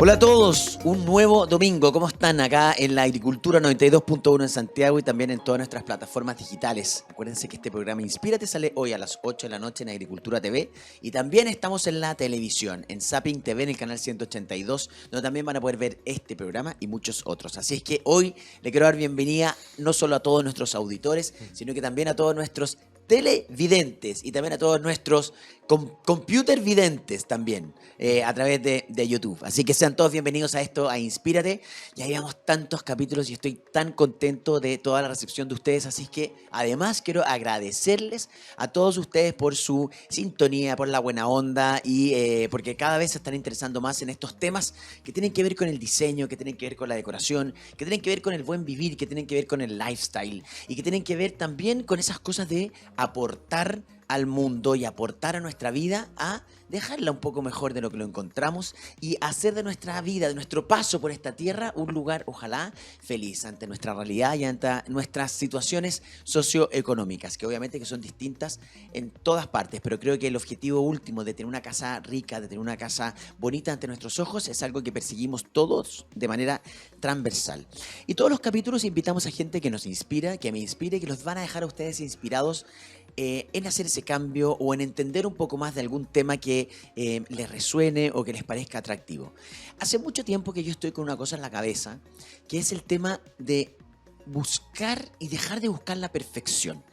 Hola a todos, un nuevo domingo. ¿Cómo están acá en la Agricultura 92.1 en Santiago y también en todas nuestras plataformas digitales? Acuérdense que este programa Inspírate sale hoy a las 8 de la noche en Agricultura TV y también estamos en la televisión, en Zapping TV en el canal 182, donde también van a poder ver este programa y muchos otros. Así es que hoy le quiero dar bienvenida no solo a todos nuestros auditores, sino que también a todos nuestros televidentes y también a todos nuestros computer videntes también a través de YouTube. Así que sean todos bienvenidos a esto, a Inspírate. Ya llevamos tantos capítulos y estoy tan contento de toda la recepción de ustedes. Así que además quiero agradecerles a todos ustedes por su sintonía, por la buena onda y porque cada vez se están interesando más en estos temas que tienen que ver con el diseño, que tienen que ver con la decoración, que tienen que ver con el buen vivir, que tienen que ver con el lifestyle y que tienen que ver también con esas cosas de aportar al mundo y aportar a nuestra vida a dejarla un poco mejor de lo que lo encontramos y hacer de nuestra vida, de nuestro paso por esta tierra, un lugar, ojalá, feliz ante nuestra realidad y ante nuestras situaciones socioeconómicas, que obviamente que son distintas en todas partes, pero creo que el objetivo último de tener una casa rica, de tener una casa bonita ante nuestros ojos, es algo que perseguimos todos de manera transversal. Y todos los capítulos invitamos a gente que nos inspira, que me inspire, que los van a dejar a ustedes inspirados en hacer ese cambio o en entender un poco más de algún tema que les resuene o que les parezca atractivo. Hace mucho tiempo que yo estoy con una cosa en la cabeza, que es el tema de buscar y dejar de buscar la perfección.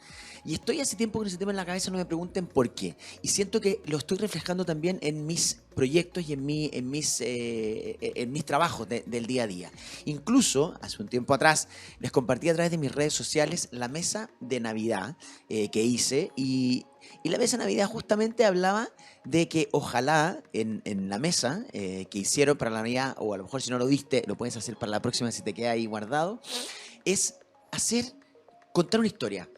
Y estoy hace tiempo con ese tema en la cabeza, no me pregunten por qué. Y siento que lo estoy reflejando también en mis proyectos y en mis trabajos del día a día. Incluso, hace un tiempo atrás, les compartí a través de mis redes sociales la mesa de Navidad que hice. Y la mesa de Navidad justamente hablaba de que ojalá en la mesa que hicieron para la Navidad, o a lo mejor si no lo viste, lo puedes hacer para la próxima si te queda ahí guardado, es contar una historia.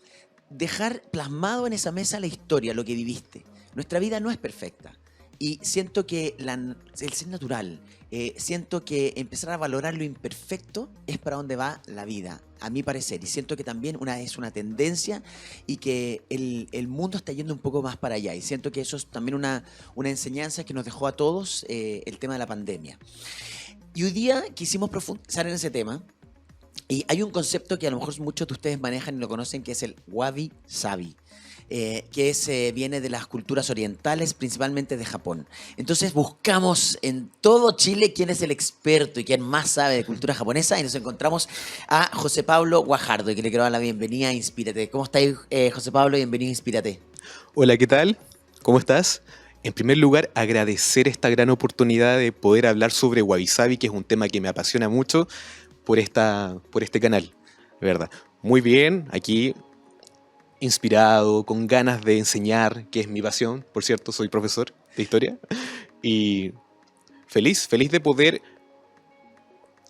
Dejar plasmado en esa mesa la historia, lo que viviste. Nuestra vida no es perfecta y siento que el ser natural, siento que empezar a valorar lo imperfecto es para donde va la vida, a mi parecer. Y siento que también es una tendencia y que el mundo está yendo un poco más para allá. Y siento que eso es también una enseñanza que nos dejó a todos el tema de la pandemia. Y hoy día quisimos profundizar en ese tema. Y hay un concepto que a lo mejor muchos de ustedes manejan y lo conocen, que es el wabi-sabi, que viene de las culturas orientales, principalmente de Japón. Entonces buscamos en todo Chile quién es el experto y quién más sabe de cultura japonesa y nos encontramos a José Pablo Guajardo, y que le quiero dar la bienvenida a Inspírate. ¿Cómo estáis, José Pablo? Bienvenido a Inspírate. Hola, ¿qué tal? ¿Cómo estás? En primer lugar, agradecer esta gran oportunidad de poder hablar sobre wabi-sabi, que es un tema que me apasiona mucho, por este canal, ¿verdad? Muy bien, aquí inspirado, con ganas de enseñar, que es mi pasión, por cierto, soy profesor de historia, y feliz de poder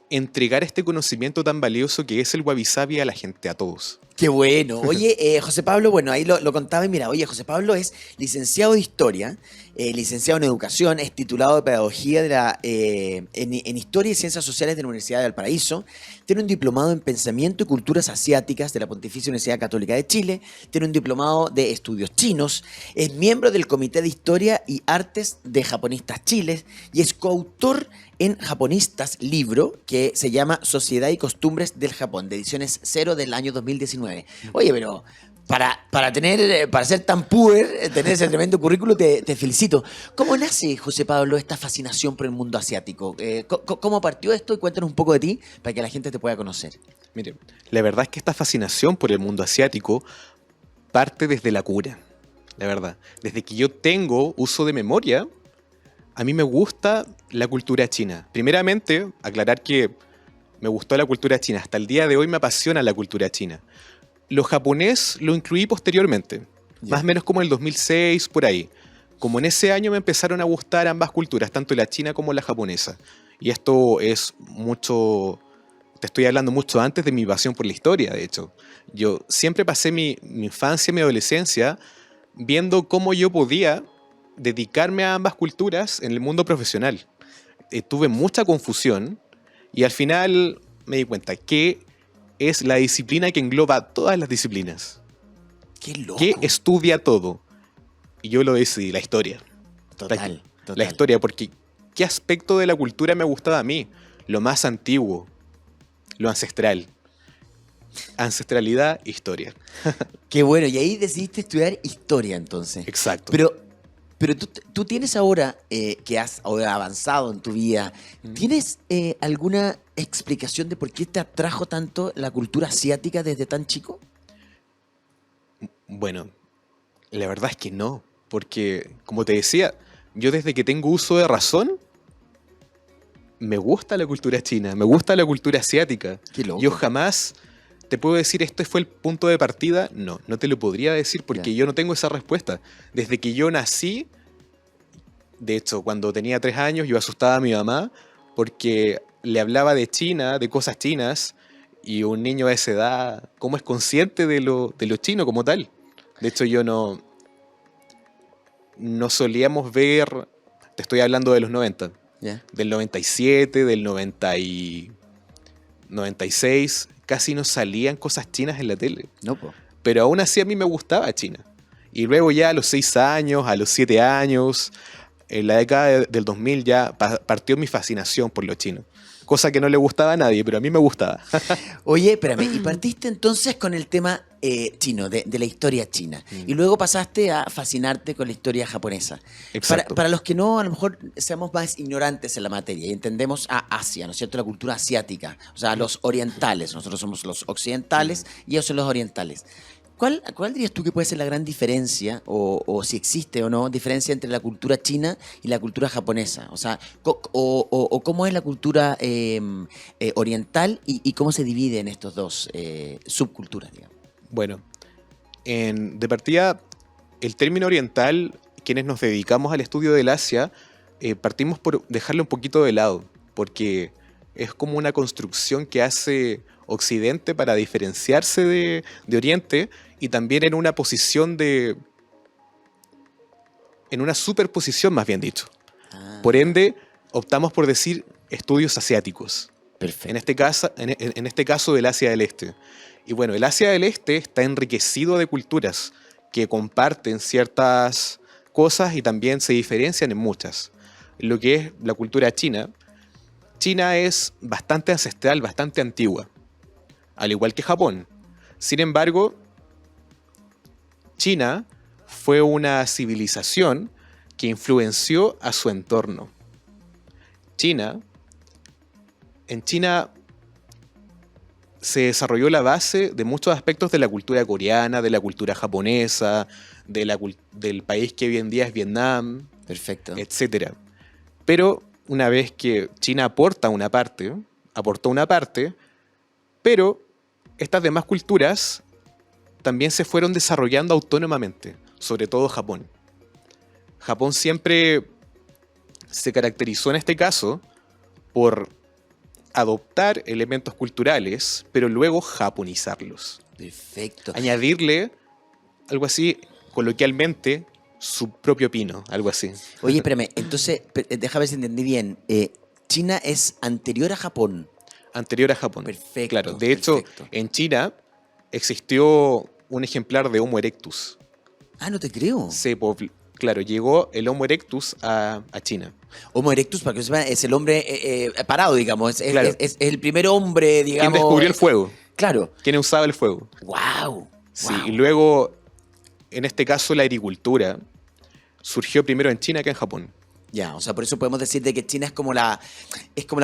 entregar este conocimiento tan valioso que es el wabi-sabi a la gente, a todos. Qué bueno. Oye, José Pablo, bueno, ahí lo contaba y mira, oye, José Pablo es licenciado de Historia, licenciado en Educación, es titulado de Pedagogía en Historia y Ciencias Sociales de la Universidad de Valparaíso, tiene un diplomado en Pensamiento y Culturas Asiáticas de la Pontificia Universidad Católica de Chile, tiene un diplomado de Estudios Chinos, es miembro del Comité de Historia y Artes de Japonistas Chile y es coautor en Japonistas, libro que se llama Sociedad y Costumbres del Japón, de ediciones 0 del año 2019. Oye, pero para ser tan puer, tener ese tremendo currículo, te felicito. ¿Cómo nace, José Pablo, esta fascinación por el mundo asiático? ¿Cómo partió esto? Y cuéntanos un poco de ti para que la gente te pueda conocer. Mire, la verdad es que esta fascinación por el mundo asiático parte desde la cuna, la verdad. Desde que yo tengo uso de memoria, a mí me gusta la cultura china. Primeramente, aclarar que me gustó la cultura china. Hasta el día de hoy me apasiona la cultura china. Lo japonés lo incluí posteriormente, más o menos como en el 2006, por ahí. Como en ese año me empezaron a gustar ambas culturas, tanto la china como la japonesa. Y esto es mucho... Te estoy hablando mucho antes de mi pasión por la historia, de hecho. Yo siempre pasé mi infancia y mi adolescencia viendo cómo yo podía dedicarme a ambas culturas en el mundo profesional. Tuve mucha confusión y al final me di cuenta que es la disciplina que engloba todas las disciplinas. ¡Qué loco! Que estudia todo. Y yo lo decidí, la historia. Total. La historia, porque ¿qué aspecto de la cultura me gustaba a mí? Lo más antiguo, lo ancestral. Ancestralidad, historia. Qué bueno, y ahí decidiste estudiar historia entonces. Exacto. Pero tú tienes ahora que has ahora avanzado en tu vida, ¿tienes alguna explicación de por qué te atrajo tanto la cultura asiática desde tan chico? Bueno, la verdad es que no, porque como te decía, yo desde que tengo uso de razón, me gusta la cultura china, me gusta la cultura asiática. Qué loco. Yo jamás te puedo decir este fue el punto de partida, no te lo podría decir porque Ya. yo no tengo esa respuesta. Desde que yo nací, de hecho, cuando tenía 3 años, yo asustaba a mi mamá porque le hablaba de China, de cosas chinas, y un niño a esa edad, ¿cómo es consciente de lo chino como tal? De hecho, yo no solíamos ver, te estoy hablando de los 90, ¿Ya? del 97, del 96, casi no salían cosas chinas en la tele. No, po. Pero aún así a mí me gustaba China. Y luego ya a los 6 años, a los 7 años, en la década del 2000 ya partió mi fascinación por lo chino. Cosa que no le gustaba a nadie, pero a mí me gustaba. Oye, espérame, y partiste entonces con el tema chino, de la historia china, y luego pasaste a fascinarte con la historia japonesa. Exacto. Para los que no, a lo mejor seamos más ignorantes en la materia y entendemos a Asia, ¿no es cierto? La cultura asiática, o sea, los orientales, nosotros somos los occidentales y ellos son los orientales. ¿Cuál dirías tú que puede ser la gran diferencia, o si existe o no, diferencia entre la cultura china y la cultura japonesa? O sea, o cómo es la cultura oriental y cómo se divide en estos dos subculturas, digamos. Bueno, de partida, el término oriental, quienes nos dedicamos al estudio del Asia, partimos por dejarlo un poquito de lado, porque es como una construcción que hace Occidente para diferenciarse de Oriente y también en una posición en una superposición, más bien dicho. Ah, Por ende, optamos por decir estudios asiáticos. perfecto. En este caso del Asia del Este. Y bueno, el Asia del Este está enriquecido de culturas que comparten ciertas cosas y también se diferencian en muchas. Lo que es la cultura china, China es bastante ancestral, bastante antigua, al igual que Japón. Sin embargo, China fue una civilización que influenció a su entorno. En China se desarrolló la base de muchos aspectos de la cultura coreana, de la cultura japonesa, del país que hoy en día es Vietnam, Perfecto. etc. Pero una vez que China aportó una parte, pero estas demás culturas también se fueron desarrollando autónomamente, sobre todo Japón. Japón siempre se caracterizó en este caso por adoptar elementos culturales, pero luego japonizarlos. Perfecto. Añadirle, algo así, coloquialmente, su propio pino, algo así. Oye, espérame, entonces, déjame ver si entendí bien. China es anterior a Japón. Anterior a Japón. Perfecto. Claro, de hecho, perfecto. en China existió un ejemplar de Homo erectus. Ah, no te creo. Claro, llegó el Homo erectus a China. Homo erectus, para que sepan, es el hombre parado, digamos. Claro. Es el primer hombre, digamos. ¿Quién descubrió el fuego? Claro. ¿Quién usaba el fuego? ¡Wow! Sí, y luego, en este caso, la agricultura surgió primero en China que en Japón. Ya, o sea, por eso podemos decir de que China es como la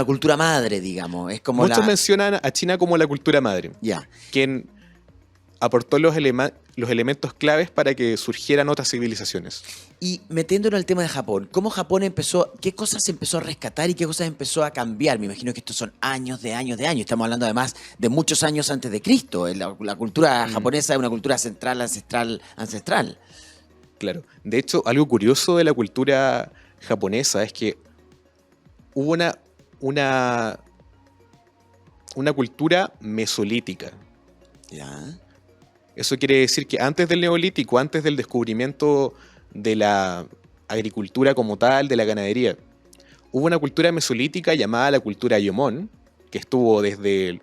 cultura madre, digamos. Es como Muchos mencionan a China como la cultura madre, Ya. quien aportó los elementos claves para que surgieran otras civilizaciones. Y metiéndonos al tema de Japón, ¿cómo Japón qué cosas empezó a rescatar y qué cosas empezó a cambiar? Me imagino que estos son años de años de años. Estamos hablando además de muchos años antes de Cristo. La cultura japonesa es una cultura ancestral. Claro. De hecho, algo curioso de la cultura japonesa es que hubo una cultura mesolítica. Ya. Eso quiere decir que antes del Neolítico, antes del descubrimiento de la agricultura como tal, de la ganadería, hubo una cultura mesolítica llamada la cultura Yomón, que estuvo desde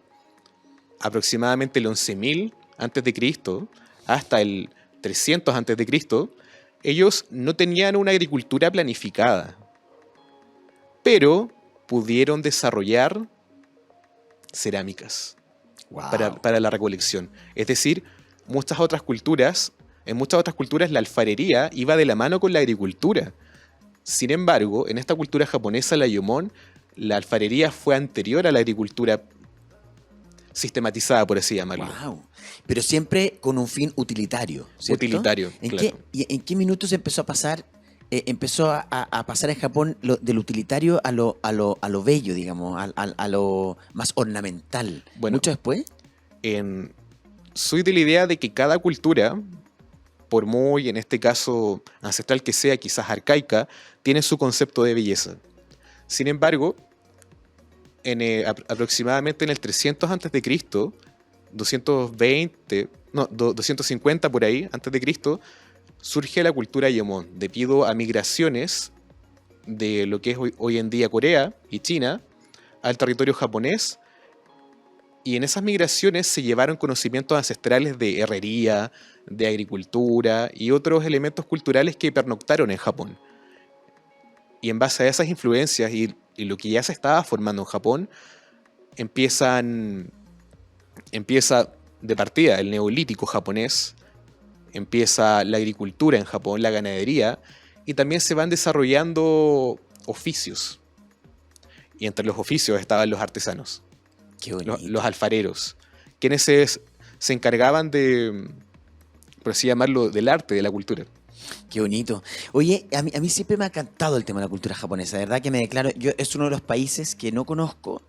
aproximadamente el 11.000 a.C. hasta el 300 a.C. Ellos no tenían una agricultura planificada. pero pudieron desarrollar cerámicas Wow. para la recolección. Es decir, en muchas otras culturas la alfarería iba de la mano con la agricultura. Sin embargo, en esta cultura japonesa, la Yomon, la alfarería fue anterior a la agricultura sistematizada, por así llamarlo. Wow. Pero siempre con un fin utilitario, ¿cierto? Utilitario, ¿En claro. en qué minutos empezó a pasar? Empezó a pasar en Japón del utilitario a lo bello, digamos, a lo más ornamental. Bueno. ¿Mucho después? Soy de la idea de que cada cultura, por muy, en este caso, ancestral que sea, quizás arcaica, tiene su concepto de belleza. Sin embargo, aproximadamente en el 300 a.C., 250 por ahí, antes de Cristo, surge la cultura Yomon, debido a migraciones de lo que es hoy en día Corea y China al territorio japonés. Y en esas migraciones se llevaron conocimientos ancestrales de herrería, de agricultura y otros elementos culturales que pernoctaron en Japón. Y en base a esas influencias y lo que ya se estaba formando en Japón, empieza de partida el neolítico japonés, empieza la agricultura en Japón, la ganadería, y también se van desarrollando oficios. Y entre los oficios estaban los artesanos. Qué bonito. Los alfareros, quienes se encargaban de, por así llamarlo, del arte, de la cultura. Qué bonito. Oye, a mí siempre me ha encantado el tema de la cultura japonesa. De verdad que me declaro, es uno de los países que no conozco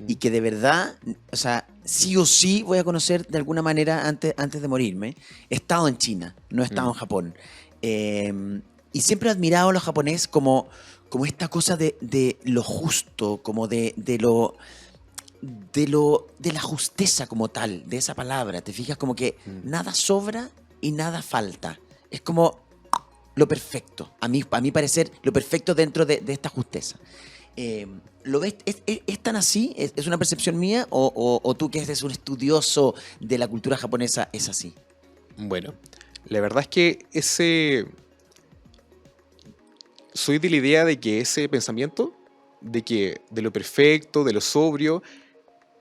y que de verdad, o sea, sí o sí voy a conocer de alguna manera antes de morirme. He estado en China, no he estado en Japón. Y siempre he admirado a los japoneses como esta cosa de lo justo, como de la justeza como tal, de esa palabra. Te fijas como que nada sobra y nada falta. Es como lo perfecto. A mí parecer, lo perfecto dentro de esta justeza. ¿Lo ves? ¿Es tan así? ¿Es una percepción mía? ¿O tú que eres un estudioso de la cultura japonesa es así? Bueno, la verdad es que soy de la idea de que ese pensamiento, de lo perfecto, de lo sobrio,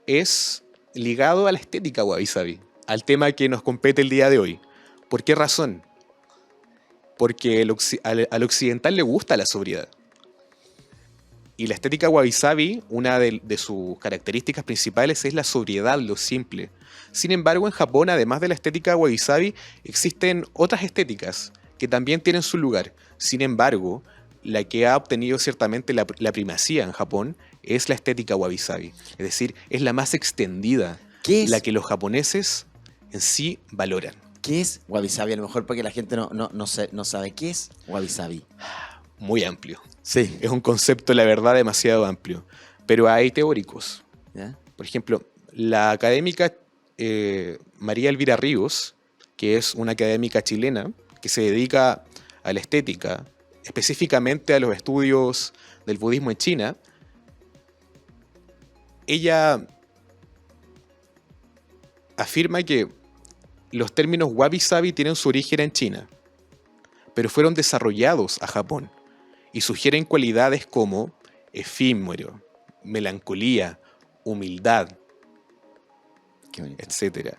es ligado a la estética wabi-sabi, al tema que nos compete el día de hoy. ¿Por qué razón? Porque al occidental le gusta la sobriedad. Y la estética wabi-sabi, una de sus características principales es la sobriedad, lo simple. Sin embargo, en Japón, además de la estética wabi-sabi, existen otras estéticas que también tienen su lugar. Sin embargo, la que ha obtenido ciertamente la primacía en Japón es la estética wabi-sabi. Es decir, es la más extendida, ¿Qué es? la que los japoneses en sí valoran. ¿Qué es wabi-sabi? A lo mejor porque la gente no sabe qué es wabi-sabi. Muy amplio. Sí. Es un concepto, la verdad, demasiado amplio. Pero hay teóricos. ¿Ya? Por ejemplo, la académica María Elvira Ríos, que es una académica chilena que se dedica a la estética, específicamente a los estudios del budismo en China, ella afirma que los términos wabi-sabi tienen su origen en China, pero fueron desarrollados a Japón y sugieren cualidades como efímero, melancolía, humildad, etc.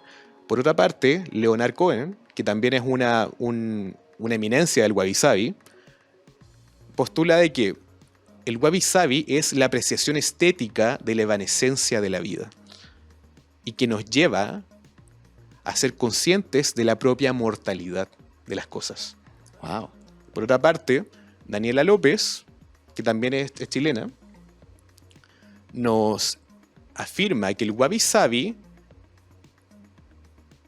Por otra parte, Leonard Cohen, que también es una eminencia del wabi-sabi, postula de que el wabi-sabi es la apreciación estética de la evanescencia de la vida y que nos lleva a ser conscientes de la propia mortalidad de las cosas. Wow. Por otra parte, Daniela López, que también es chilena, nos afirma que el wabi-sabi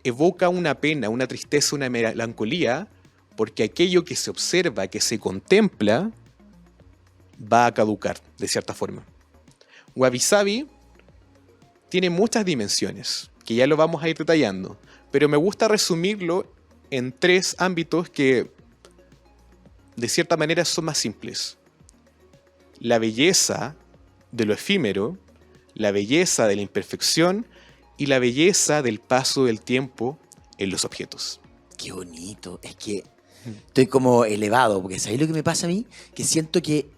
evoca una pena, una tristeza, una melancolía, porque aquello que se observa, que se contempla, va a caducar, de cierta forma. Wabi-sabi tiene muchas dimensiones, que ya lo vamos a ir detallando, pero me gusta resumirlo en 3 ámbitos que, de cierta manera, son más simples. La belleza de lo efímero, la belleza de la imperfección y la belleza del paso del tiempo en los objetos. Qué bonito. Es que estoy como elevado, porque ¿sabéis lo que me pasa a mí? Que siento que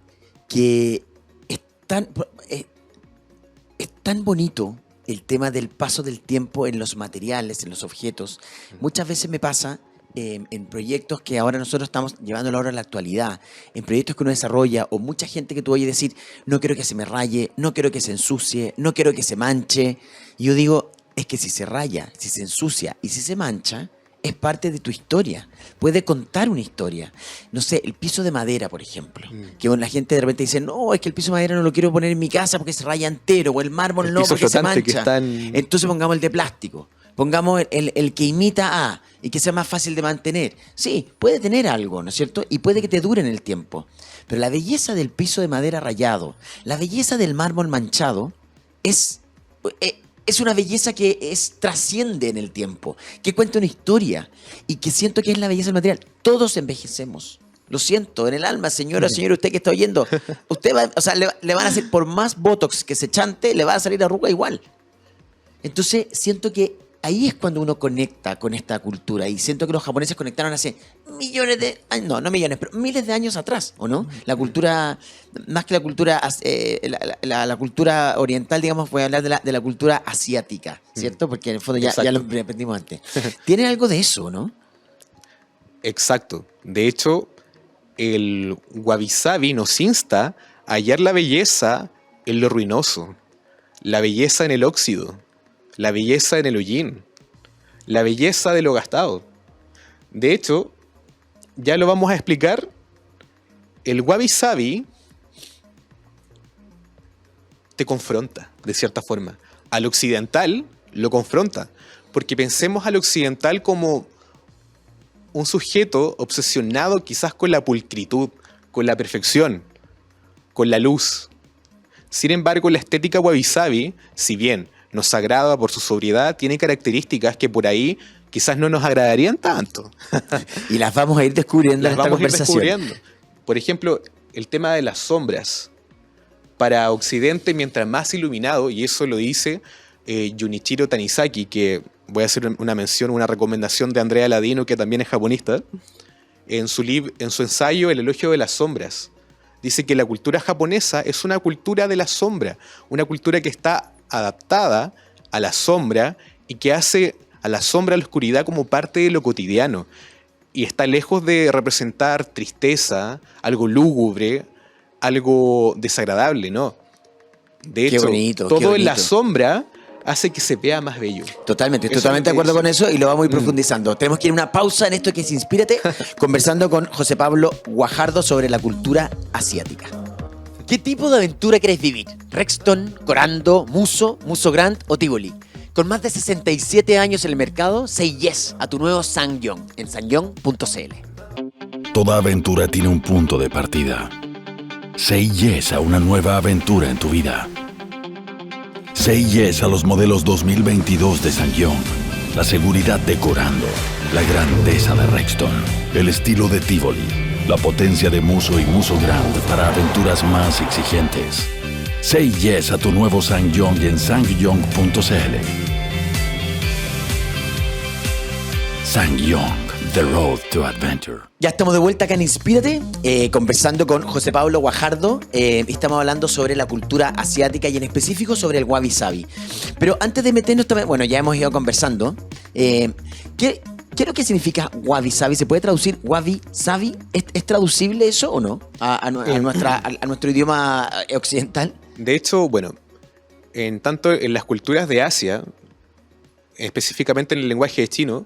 es tan bonito el tema del paso del tiempo en los materiales, en los objetos. Muchas veces me pasa en proyectos que ahora nosotros estamos llevando ahora a la actualidad, en proyectos que uno desarrolla, o mucha gente que tú oyes decir, no quiero que se me raye, no quiero que se ensucie, no quiero que se manche. Y yo digo, es que si se raya, si se ensucia y si se mancha, es parte de tu historia. Puede contar una historia. No sé, el piso de madera, por ejemplo. Que la gente de repente dice, no, es que el piso de madera no lo quiero poner en mi casa porque se raya entero, o el mármol El no, piso porque se flotante que mancha. está en- Entonces pongamos el de plástico. Pongamos el que imita a y que sea más fácil de mantener. Sí, puede tener algo, ¿no es cierto? Y puede que te dure en el tiempo. Pero la belleza del piso de madera rayado, la belleza del mármol manchado, es una belleza que trasciende en el tiempo, que cuenta una historia y que siento que es la belleza del material. Todos envejecemos. Lo siento, en el alma, señora, señor, usted que está oyendo. Usted va, o sea, le van a hacer, por más botox que se chante, le va a salir arruga igual. Entonces, siento que ahí es cuando uno conecta con esta cultura. Y siento que los japoneses conectaron hace millones de años, no millones, pero miles de años atrás, ¿o no? La cultura, más que la cultura, la cultura oriental, digamos, voy a hablar de la cultura asiática, ¿cierto? Porque en el fondo ya lo aprendimos antes. Tiene algo de eso, ¿no? Exacto. De hecho, el wabi-sabi nos insta a hallar la belleza en lo ruinoso, la belleza en el óxido, la belleza en el hollín, la belleza de lo gastado. De hecho, ya lo vamos a explicar. El wabi-sabi te confronta, de cierta forma. Al occidental lo confronta, porque pensemos al occidental como un sujeto obsesionado quizás con la pulcritud, con la perfección, con la luz. Sin embargo, la estética wabi-sabi, si bien nos agrada por su sobriedad, tiene características que por ahí quizás no nos agradarían tanto. Y las vamos a ir descubriendo en Las esta vamos a ir conversación. descubriendo. Por ejemplo, el tema de las sombras. Para Occidente, mientras más iluminado, y eso lo dice Junichiro Tanizaki, que voy a hacer una mención, una recomendación de Andrea Ladino, que también es japonista, en su ensayo El elogio de las sombras. Dice que la cultura japonesa es una cultura de la sombra, una cultura que está adaptada a la sombra y que hace a la sombra, a la oscuridad, como parte de lo cotidiano. Y está lejos de representar tristeza, algo lúgubre, algo desagradable, ¿no? De Qué hecho, bonito, qué todo en la bonito. sombra hace que se vea más bello. Totalmente, estoy Eso totalmente de es lo que acuerdo con dice. eso y lo vamos a ir profundizando. Tenemos que ir a una pausa en esto que es Inspírate, conversando con José Pablo Guajardo sobre la cultura asiática. ¿Qué tipo de aventura querés vivir? ¿Rexton, Corando, Muso, Muso Grand o Tivoli? Con más de 67 años en el mercado, say yes a tu nuevo Sangyong en sangyong.cl. Toda aventura tiene un punto de partida. Say yes a una nueva aventura en tu vida. Say yes a los modelos 2022 de Sangyong. La seguridad de Corando. La grandeza de Rexton. El estilo de Tivoli. La potencia de Muso y Muso Grand para aventuras más exigentes. Say yes a tu nuevo Sangyong en sangyong.cl. Sangyong, the road to adventure. Ya estamos de vuelta acá en Inspírate, conversando con José Pablo Guajardo. Estamos hablando sobre la cultura asiática y en específico sobre el wabi-sabi. Pero antes de meternos también, bueno, ya hemos ido conversando. ¿Qué es lo que significa wabi-sabi? ¿Se puede traducir wabi-sabi? ¿Es traducible eso o no? A nuestro idioma occidental. De hecho, bueno, tanto en las culturas de Asia, específicamente en el lenguaje chino,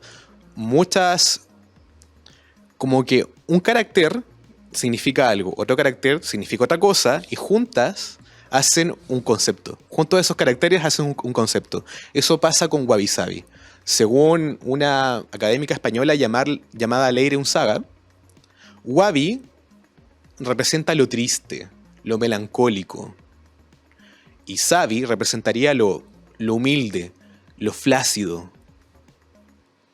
muchas, como que un carácter significa algo, otro carácter significa otra cosa, y juntas hacen un concepto. Juntos esos caracteres hacen un concepto. Eso pasa con wabi-sabi. Según una académica española llamada Leire Unzaga, wabi representa lo triste, lo melancólico, y sabi representaría lo humilde, lo flácido,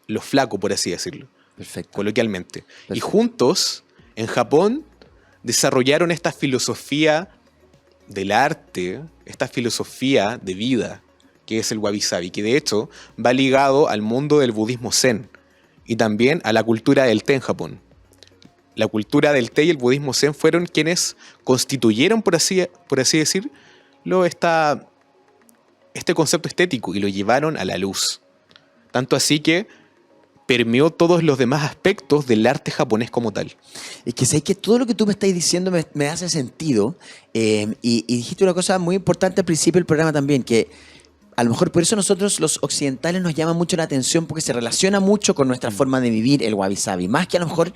lo flaco, por así decirlo, Perfecto. coloquialmente. Y Perfecto. juntos, en Japón, desarrollaron esta filosofía del arte, esta filosofía de vida, que es el wabi-sabi, que de hecho va ligado al mundo del budismo zen y también a la cultura del té en Japón. la cultura del té y el budismo zen fueron quienes constituyeron, por así decirlo, este concepto estético y lo llevaron a la luz. Tanto así que permeó todos los demás aspectos del arte japonés como tal. Es que sé que todo lo que tú me estás diciendo me hace sentido. Y dijiste una cosa muy importante al principio del programa también, que a lo mejor por eso nosotros los occidentales nos llama mucho la atención, porque se relaciona mucho con nuestra forma de vivir el wabi-sabi. Más que a lo mejor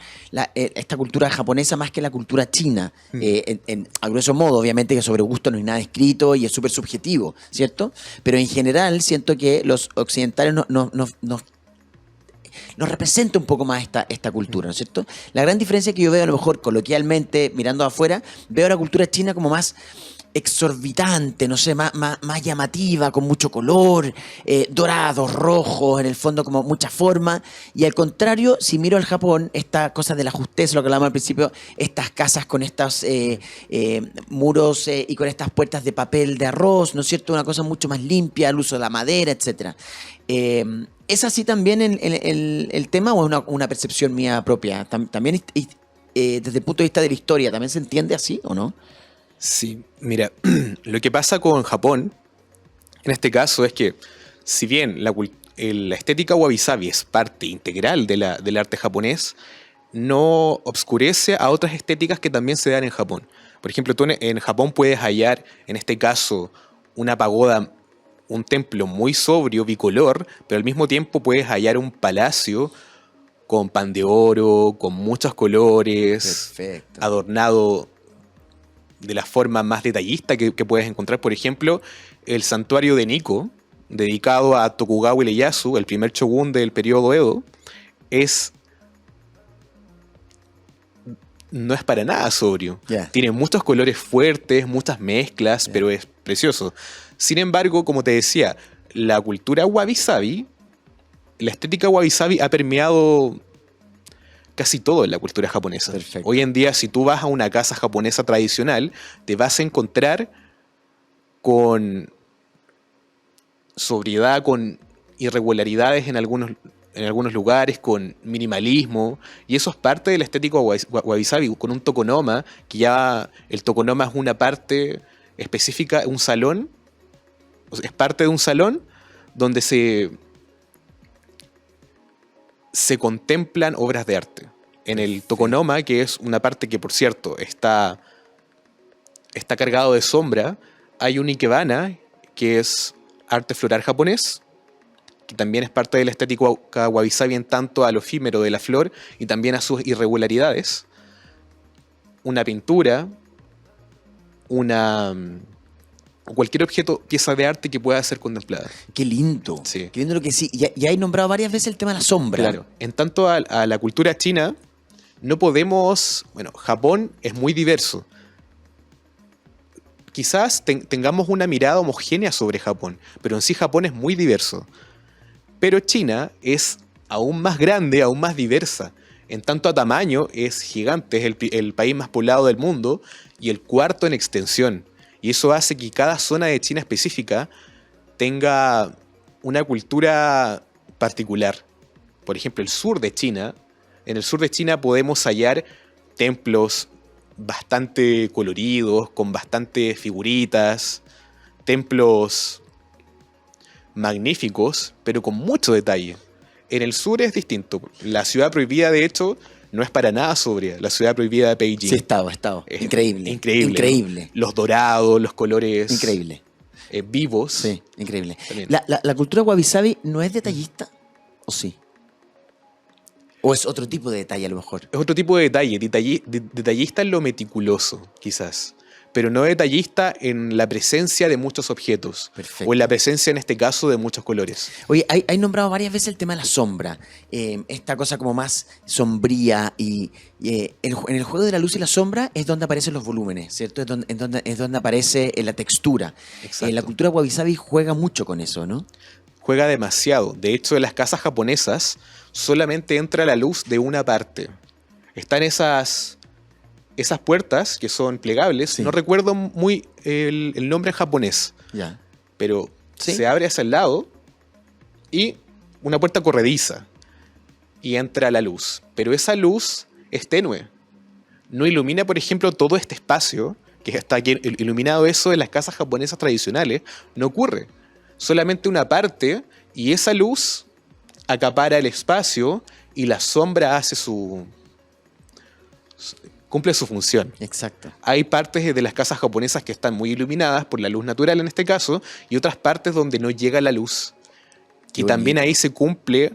esta cultura japonesa, más que la cultura china. A grueso modo, obviamente que sobre gusto no hay nada escrito y es súper subjetivo, ¿cierto? Pero en general siento que los occidentales nos representa un poco más esta cultura, ¿no es cierto? La gran diferencia que yo veo, a lo mejor coloquialmente, mirando afuera, veo la cultura china como más exorbitante, no sé, más llamativa, con mucho color, dorados, rojos, en el fondo como mucha forma. Y al contrario, si miro al Japón, esta cosa de la justeza, lo que hablábamos al principio, estas casas con estos muros y con estas puertas de papel de arroz, ¿no es cierto? Una cosa mucho más limpia, el uso de la madera, etcétera. ¿Es así también el tema o es una percepción mía propia? También desde el punto de vista de la historia, ¿también se entiende así o no? Sí, mira, lo que pasa con Japón, en este caso, es que si bien la estética wabi-sabi es parte integral del arte japonés, no obscurece a otras estéticas que también se dan en Japón. Por ejemplo, tú en Japón puedes hallar, en este caso, una pagoda, un templo muy sobrio, bicolor, pero al mismo tiempo puedes hallar un palacio con pan de oro, con muchos colores, Perfecto. adornado de la forma más detallista que puedes encontrar. Por ejemplo, el santuario de Nikko, dedicado a Tokugawa Ieyasu, el primer shogun del periodo Edo, no es para nada sobrio. Yeah. Tiene muchos colores fuertes, muchas mezclas, Yeah. pero es precioso. Sin embargo, como te decía, la cultura wabi-sabi, la estética wabi-sabi ha permeado casi todo en la cultura japonesa. Perfecto. Hoy en día, si tú vas a una casa japonesa tradicional, te vas a encontrar con sobriedad, con irregularidades en algunos lugares, con minimalismo, y eso es parte de la estética wabi-sabi, con un tokonoma, que ya el tokonoma es una parte específica, un salón, es parte de un salón donde se contemplan obras de arte. En el tokonoma, que es una parte que, por cierto, está cargado de sombra, hay un ikebana, que es arte floral japonés, que también es parte de la estética wabi-sabi en tanto a lo efímero de la flor y también a sus irregularidades. Una pintura, cualquier objeto, pieza de arte que pueda ser contemplada. Qué lindo. Sí. Qué lindo lo que sí. Ya hay nombrado varias veces el tema de la sombra. Claro. En tanto a la cultura china, no podemos... Bueno, Japón es muy diverso. Quizás tengamos una mirada homogénea sobre Japón, pero en sí Japón es muy diverso. Pero China es aún más grande, aún más diversa. En tanto a tamaño es gigante, es el país más poblado del mundo y el cuarto en extensión. Y eso hace que cada zona de China específica tenga una cultura particular. Por ejemplo, el sur de China. En el sur de China podemos hallar templos bastante coloridos, con bastantes figuritas, templos magníficos, pero con mucho detalle. En el sur es distinto. La ciudad prohibida, de hecho, no es para nada sobria. La ciudad prohibida de Beijing. Sí, he estado. Es Increíble. Increíble. Increíble. ¿No? Los dorados, los colores Increíble. vivos. Sí, increíble. También. ¿La cultura wabi-sabi no es detallista? ¿O sí? ¿O es otro tipo de detalle a lo mejor? Es otro tipo de detalle. Detallista en lo meticuloso, quizás. Pero no detallista en la presencia de muchos objetos. Perfecto. O en la presencia, en este caso, de muchos colores. Oye, hay nombrado varias veces el tema de la sombra. Esta cosa como más sombría. Y en el juego de la luz y la sombra es donde aparecen los volúmenes, ¿cierto? Es donde aparece la textura. Exacto. La cultura wabi-sabi juega mucho con eso, ¿no? Juega demasiado. De hecho, en las casas japonesas solamente entra la luz de una parte. Están esas puertas que son plegables. Sí. No recuerdo muy el nombre en japonés, Ya. pero ¿Sí? se abre hacia el lado y una puerta corrediza y entra la luz. Pero esa luz es tenue. no ilumina, por ejemplo, todo este espacio, que está aquí iluminado. Eso en las casas japonesas tradicionales no ocurre. Solamente una parte, y esa luz acapara el espacio y la sombra cumple su función. Exacto. Hay partes de las casas japonesas que están muy iluminadas por la luz natural en este caso, y otras partes donde no llega la luz. Qué Y también bonito. ahí se cumple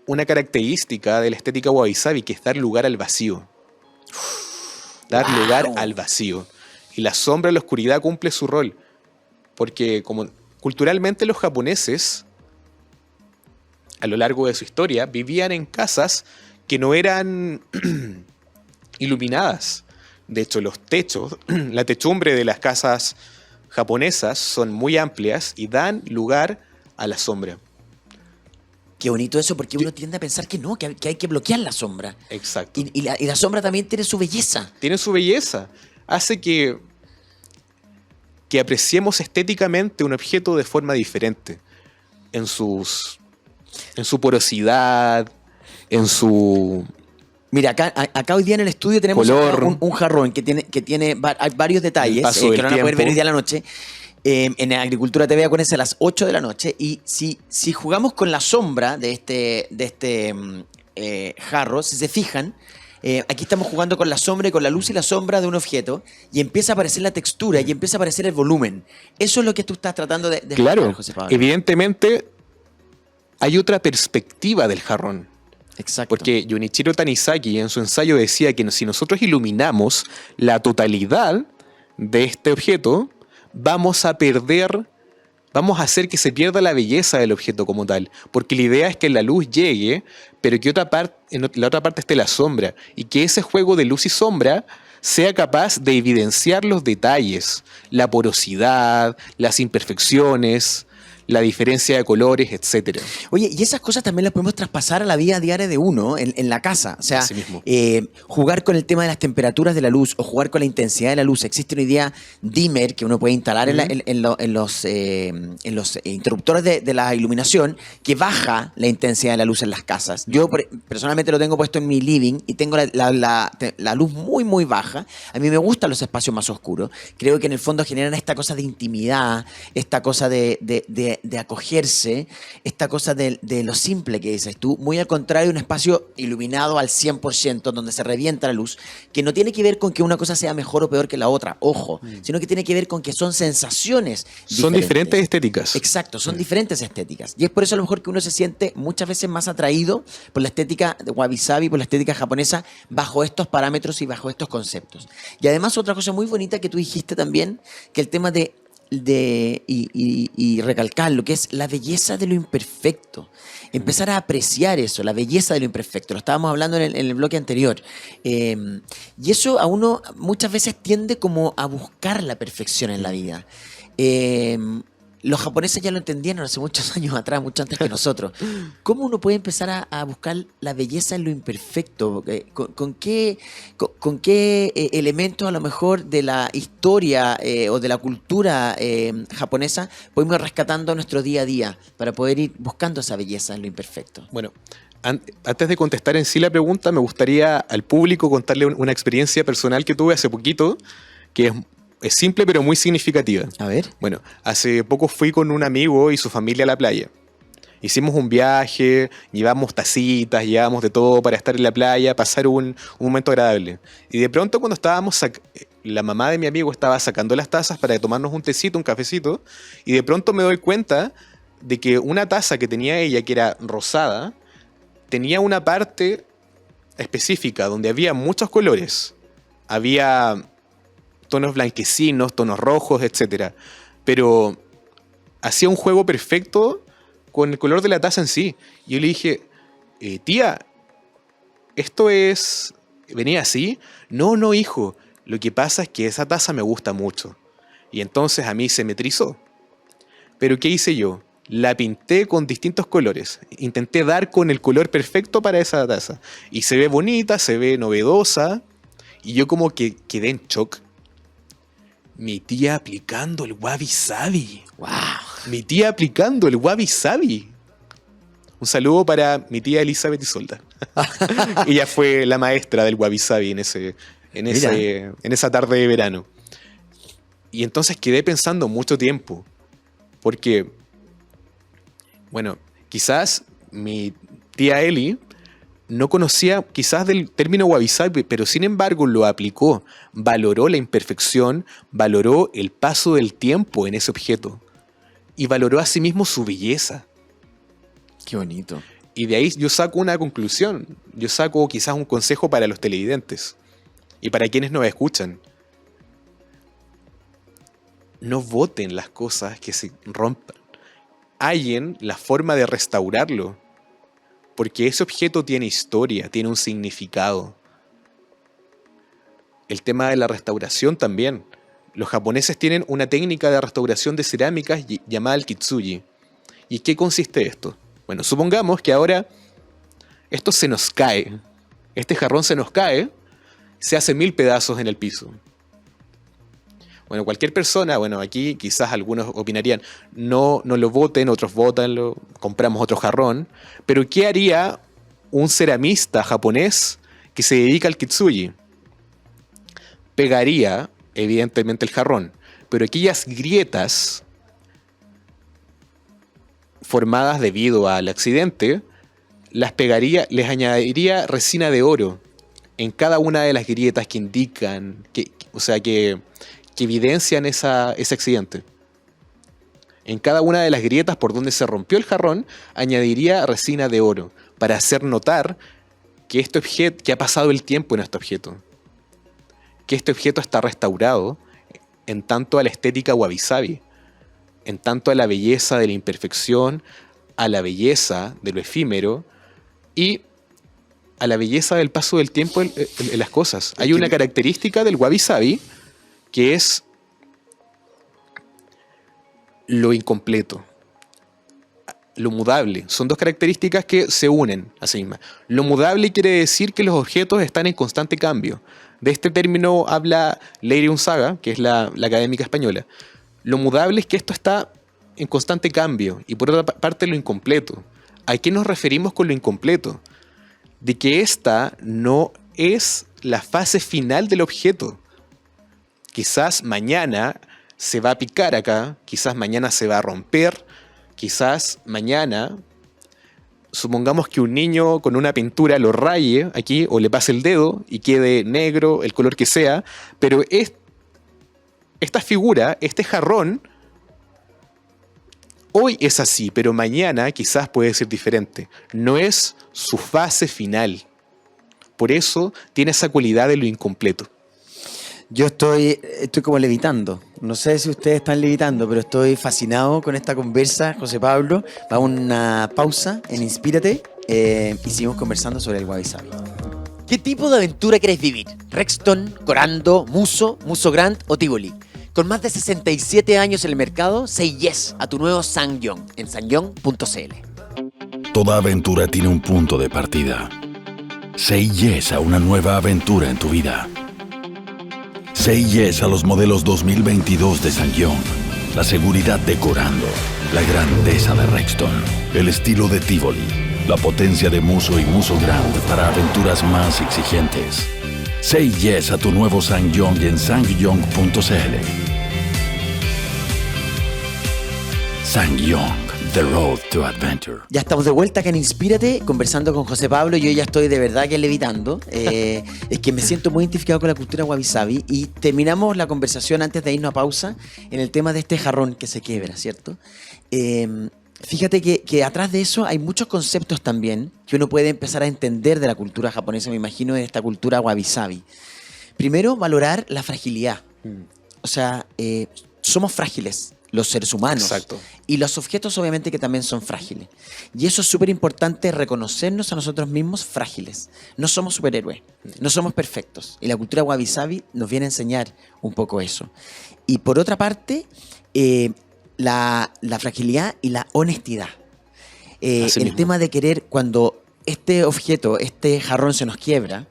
una característica de la estética wabi-sabi, que es dar lugar al vacío. Dar ¡Wow! lugar al vacío. Y la sombra, la oscuridad cumple su rol. Porque como culturalmente los japoneses, a lo largo de su historia, vivían en casas que no eran iluminadas. De hecho, los techos, la techumbre de las casas japonesas son muy amplias y dan lugar a la sombra. Qué bonito eso, porque uno tiende a pensar que no, que hay que bloquear la sombra. Exacto. Y la sombra también tiene su belleza. Tiene su belleza. Hace que apreciemos estéticamente un objeto de forma diferente. En su porosidad, en su... Mira, acá hoy día en el estudio tenemos Color. acá un jarrón que tiene hay varios detalles El paso que del lo van a poder ver tiempo. hoy día a la noche. En Agricultura TV, acuérdense, a las 8 de la noche. Y si jugamos con la sombra de este jarro, si se fijan, aquí estamos jugando con la sombra y con la luz y la sombra de un objeto, y empieza a aparecer la textura y empieza a aparecer el volumen. Eso es lo que tú estás tratando de Claro, explicar, José Pablo. evidentemente hay otra perspectiva del jarrón. Exacto. Porque Junichiro Tanizaki en su ensayo decía que si nosotros iluminamos la totalidad de este objeto, vamos a hacer que se pierda la belleza del objeto como tal. Porque la idea es que la luz llegue, pero que en la otra parte esté la sombra. Y que ese juego de luz y sombra sea capaz de evidenciar los detalles, la porosidad, las imperfecciones, la diferencia de colores, etc. Oye, y esas cosas también las podemos traspasar a la vida diaria de uno en la casa. O sea, Así mismo. jugar con el tema de las temperaturas de la luz o jugar con la intensidad de la luz. Existe una idea dimmer que uno puede instalar en los interruptores de la iluminación que baja la intensidad de la luz en las casas. Yo personalmente lo tengo puesto en mi living y tengo la luz muy, muy baja. A mí me gustan los espacios más oscuros. Creo que en el fondo generan esta cosa de intimidad, esta cosa de acogerse, esta cosa de lo simple que dices tú, muy al contrario, un espacio iluminado al 100%, donde se revienta la luz, que no tiene que ver con que una cosa sea mejor o peor que la otra, ojo, sino que tiene que ver con que son sensaciones Son diferentes estéticas. Exacto, son diferentes estéticas. Y es por eso a lo mejor que uno se siente muchas veces más atraído por la estética de wabi-sabi, por la estética japonesa, bajo estos parámetros y bajo estos conceptos. Y además otra cosa muy bonita que tú dijiste también, que el tema y recalcar lo que es la belleza de lo imperfecto. Empezar a apreciar eso, la belleza de lo imperfecto. Lo estábamos hablando en el bloque anterior. Y eso a uno muchas veces tiende como a buscar la perfección en la vida. Los japoneses ya lo entendieron hace muchos años atrás, mucho antes que nosotros. ¿Cómo uno puede empezar a buscar la belleza en lo imperfecto? ¿Con qué elementos a lo mejor de la historia o de la cultura japonesa podemos ir rescatando nuestro día a día para poder ir buscando esa belleza en lo imperfecto? Bueno, antes de contestar en sí la pregunta, me gustaría al público contarle una experiencia personal que tuve hace poquito, que es simple pero muy significativa. A ver. Bueno, hace poco fui con un amigo y su familia a la playa. Hicimos un viaje, llevamos tacitas, llevamos de todo para estar en la playa, pasar un momento agradable. Y de pronto cuando la mamá de mi amigo estaba sacando las tazas para tomarnos un tecito, un cafecito, y de pronto me doy cuenta de que una taza que tenía ella, que era rosada, tenía una parte específica donde había muchos colores. Había tonos blanquecinos, tonos rojos, etc. Pero hacía un juego perfecto con el color de la taza en sí. Y yo le dije, tía, ¿esto venía así? No, hijo, lo que pasa es que esa taza me gusta mucho. Y entonces a mí se me trizó. Pero ¿qué hice yo? La pinté con distintos colores. Intenté dar con el color perfecto para esa taza. Y se ve bonita, se ve novedosa. Y yo como que quedé en shock. Mi tía aplicando el wabi-sabi. ¡Wow! Mi tía aplicando el wabi-sabi. Un saludo para mi tía Elizabeth Isolda. Ella fue la maestra del wabi sabi en esa tarde de verano. Y entonces quedé pensando mucho tiempo, porque, bueno, quizás mi tía Eli no conocía quizás del término wabi sabi, pero sin embargo lo aplicó, valoró la imperfección, valoró el paso del tiempo en ese objeto y valoró asimismo su belleza. Qué bonito. Y de ahí yo saco una conclusión, yo saco quizás un consejo para los televidentes y para quienes nos escuchan. No boten las cosas que se rompan. Hallen la forma de restaurarlo. Porque ese objeto tiene historia, tiene un significado. El tema de la restauración también. Los japoneses tienen una técnica de restauración de cerámicas llamada el kitsuji. ¿Y qué consiste esto? Bueno, supongamos que ahora esto se nos cae. Este jarrón se nos cae, se hace 1000 pedazos en el piso. Bueno, cualquier persona, bueno, aquí quizás algunos opinarían, no lo voten, otros votanlo, compramos otro jarrón. Pero ¿qué haría un ceramista japonés que se dedica al kitsuji? Pegaría, evidentemente, el jarrón, pero aquellas grietas formadas debido al accidente, las pegaría, les añadiría resina de oro en cada una de las grietas que indican, que evidencian ese accidente. En cada una de las grietas por donde se rompió el jarrón, añadiría resina de oro para hacer notar que que ha pasado el tiempo en este objeto. Que este objeto está restaurado en tanto a la estética wabi sabi, en tanto a la belleza de la imperfección, a la belleza de lo efímero y a la belleza del paso del tiempo en las cosas. Hay una característica del wabi sabi que es lo incompleto, lo mudable. Son dos características que se unen a sí mismas. Lo mudable quiere decir que los objetos están en constante cambio. De este término habla Leire Unzaga, que es la académica española. Lo mudable es que esto está en constante cambio, y por otra parte lo incompleto. ¿A qué nos referimos con lo incompleto? De que esta no es la fase final del objeto. Quizás mañana se va a picar acá, quizás mañana se va a romper, quizás mañana, supongamos que un niño con una pintura lo raye aquí o le pase el dedo y quede negro, el color que sea, pero esta figura, este jarrón, hoy es así, pero mañana quizás puede ser diferente. No es su fase final. Por eso tiene esa cualidad de lo incompleto. Yo estoy como levitando. No sé si ustedes están levitando, pero estoy fascinado con esta conversa, José Pablo. Vamos a una pausa en Inspírate y seguimos conversando sobre el wabi sabi. ¿Qué tipo de aventura querés vivir? ¿Rexton, Corando, Muso, Muso Grand o Tivoli? Con más de 67 años en el mercado, say yes a tu nuevo Sangyong en sangyong.cl. Toda aventura tiene un punto de partida. Say yes a una nueva aventura en tu vida. Say yes a los modelos 2022 de Sangyong. La seguridad de Corando, la grandeza de Rexton, el estilo de Tivoli, la potencia de Muso y Muso Grand para aventuras más exigentes. Say yes a tu nuevo Sangyong en sangyong.cl. Sangyong, the road to adventure. Ya estamos de vuelta acá en Inspírate, conversando con José Pablo. Yo ya estoy de verdad que levitando. Es que me siento muy identificado con la cultura wabi sabi. Y terminamos la conversación antes de irnos a pausa en el tema de este jarrón que se quiebra, ¿cierto? Fíjate que atrás de eso hay muchos conceptos también que uno puede empezar a entender de la cultura japonesa, me imagino, de esta cultura wabi sabi. Primero, valorar la fragilidad. O sea, somos frágiles, los seres humanos. Exacto. Y los objetos obviamente que también son frágiles. Y eso es súper importante, reconocernos a nosotros mismos frágiles. No somos superhéroes, no somos perfectos. Y la cultura wabi sabi nos viene a enseñar un poco eso. Y por otra parte, la fragilidad y la honestidad. El tema de querer, cuando este objeto, este jarrón se nos quiebra,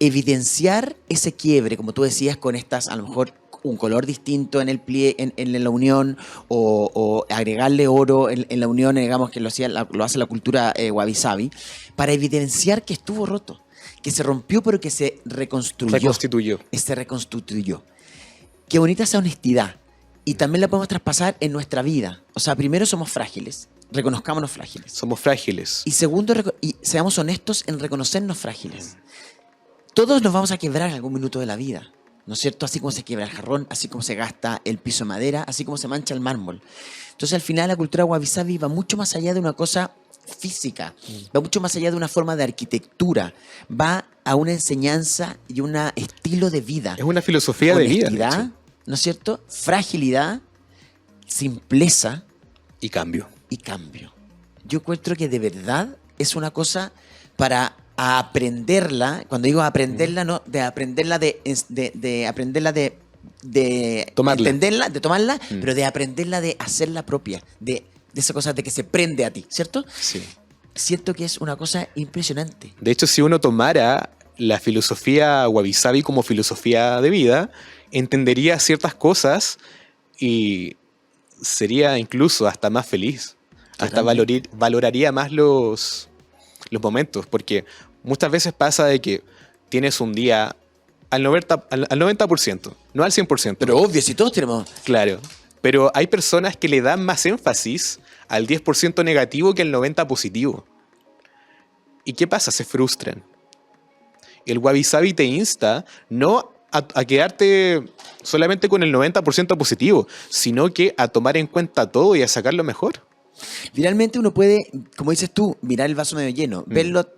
evidenciar ese quiebre, como tú decías, con estas, a lo mejor, un color distinto en el plie, en la unión, o agregarle oro en la unión, digamos que lo hace la cultura wabi-sabi, para evidenciar que estuvo roto, que se rompió pero que se Reconstituyó. se reconstituyó. Qué bonita esa honestidad. Y también la podemos traspasar en nuestra vida. O sea, primero somos frágiles, reconozcámonos frágiles. Somos frágiles. Y segundo, y seamos honestos en reconocernos frágiles. Todos nos vamos a quebrar en algún minuto de la vida, ¿no es cierto? Así como se quiebra el jarrón, así como se gasta el piso de madera, así como se mancha el mármol. Entonces, al final, la cultura wabi-sabi va mucho más allá de una cosa física, va mucho más allá de una forma de arquitectura, va a una enseñanza y un estilo de vida. Es una filosofía de vida. Honestidad, ¿no es cierto? Fragilidad, simpleza Y cambio. y cambio. Yo encuentro que de verdad es una cosa para aprenderla. Cuando digo aprenderla, no, de aprenderla de aprenderla de Tomarla. entenderla, de tomarla, pero de aprenderla de hacerla propia, de esa cosa de que se prende a ti, ¿cierto? Sí. Siento que es una cosa impresionante. De hecho, si uno tomara la filosofía wabi-sabi como filosofía de vida, entendería ciertas cosas y sería incluso hasta más feliz. Hasta valoraría más los momentos, porque muchas veces pasa de que tienes un día al 90%, no al 100%. Pero obvio, si todos tenemos... Claro, pero hay personas que le dan más énfasis al 10% negativo que al 90% positivo. ¿Y qué pasa? Se frustran. El wabi-sabi te insta no a quedarte solamente con el 90% positivo, sino que a tomar en cuenta todo y a sacar lo mejor. Finalmente uno puede, como dices tú, mirar el vaso medio lleno, verlo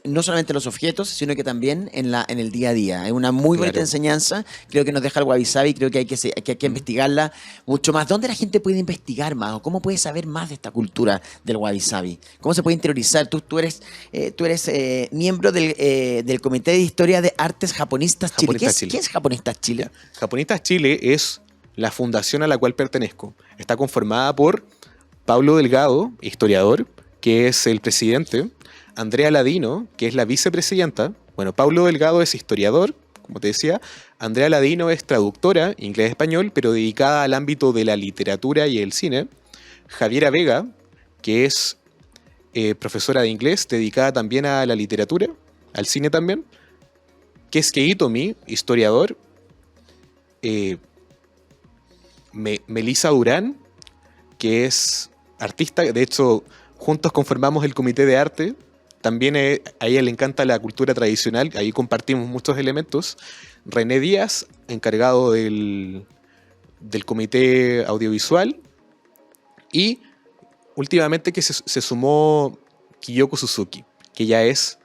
no solamente en los objetos, sino que también en el día a día. Es una muy bonita Claro. enseñanza, creo que nos deja el wabi-sabi, creo que hay que investigarla mucho más. ¿Dónde la gente puede investigar más o cómo puede saber más de esta cultura del wabi-sabi? ¿Cómo se puede interiorizar? Tú eres miembro del Comité de Historia de Artes Japonistas Chile. Japonistas Chile. ¿Qué es Japonistas Chile? Japonistas Chile es la fundación a la cual pertenezco. Está conformada por Pablo Delgado, historiador, que es el presidente, Andrea Ladino, que es la vicepresidenta. Bueno, Pablo Delgado es historiador, como te decía. Andrea Ladino es traductora, inglés-español, pero dedicada al ámbito de la literatura y el cine. Javiera Vega, que es profesora de inglés, dedicada también a la literatura, al cine también. Keisuke Itomi, historiador. Melissa Durán, que es artista. De hecho, juntos conformamos el comité de arte. También a ella le encanta la cultura tradicional, ahí compartimos muchos elementos. René Díaz, encargado del comité audiovisual. Y últimamente que se sumó Kiyoko Suzuki, que ya es,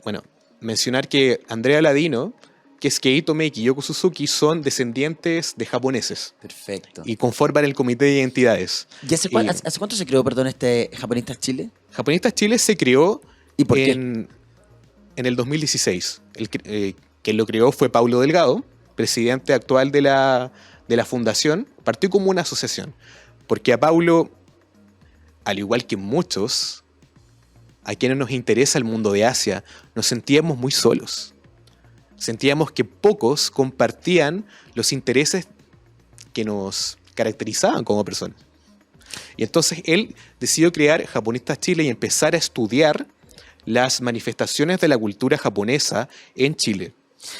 bueno, mencionar que Andrea Ladino, Keisuke Itomi y Kiyoko Suzuki son descendientes de japoneses Perfecto. y conforman el comité de identidades. ¿Y hace cuánto se creó, perdón, este Japonistas Chile? Japonistas Chile se creó ¿Y por qué? en el 2016. Quien lo creó fue Paulo Delgado, presidente actual de la fundación. Partió como una asociación, porque a Paulo, al igual que muchos, a quienes nos interesa el mundo de Asia, nos sentíamos muy solos. Sentíamos que pocos compartían los intereses que nos caracterizaban como personas. Y entonces él decidió crear Japonistas Chile y empezar a estudiar las manifestaciones de la cultura japonesa en Chile.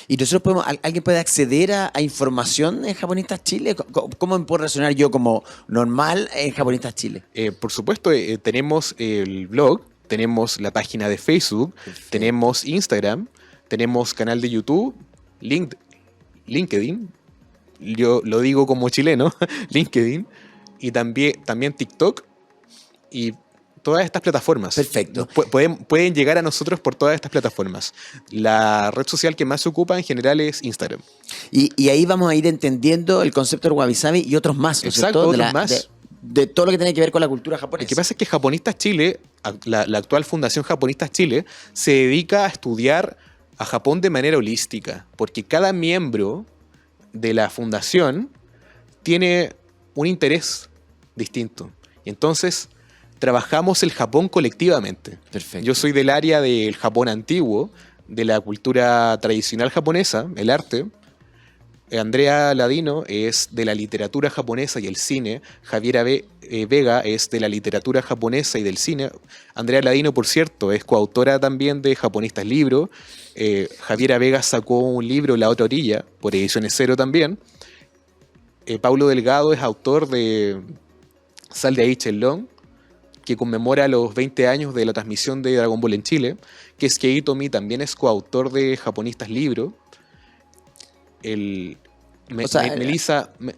¿Y nosotros alguien puede acceder a información en Japonistas Chile? ¿Cómo me puedo relacionar yo como normal en Japonistas Chile? Por supuesto, tenemos el blog, tenemos la página de Facebook, tenemos Instagram, tenemos canal de YouTube, LinkedIn, yo lo digo como chileno, LinkedIn, y también TikTok y todas estas plataformas. Perfecto. Pueden llegar a nosotros por todas estas plataformas. La red social que más se ocupa en general es Instagram. Y ahí vamos a ir entendiendo el concepto del wabi-sabi y otros más, ¿no es Exacto, cierto? otros más. De todo lo que tiene que ver con la cultura japonesa. Lo que pasa es que Japonistas Chile, la actual Fundación Japonistas Chile, se dedica a estudiar a Japón de manera holística, porque cada miembro de la fundación tiene un interés distinto. Y entonces trabajamos el Japón colectivamente. Perfecto. Yo soy del área del Japón antiguo, de la cultura tradicional japonesa, el arte. Andrea Ladino es de la literatura japonesa y el cine. Javiera Vega es de la literatura japonesa y del cine. Andrea Ladino, por cierto, es coautora también de Japonistas Libro. Javiera Vega sacó un libro, La otra orilla, por Ediciones Cero también. Paulo Delgado es autor de Sal de ahí, Chelón, que conmemora los 20 años de la transmisión de Dragon Ball en Chile. Keisuke Itomi también es coautor de Japonistas Libro.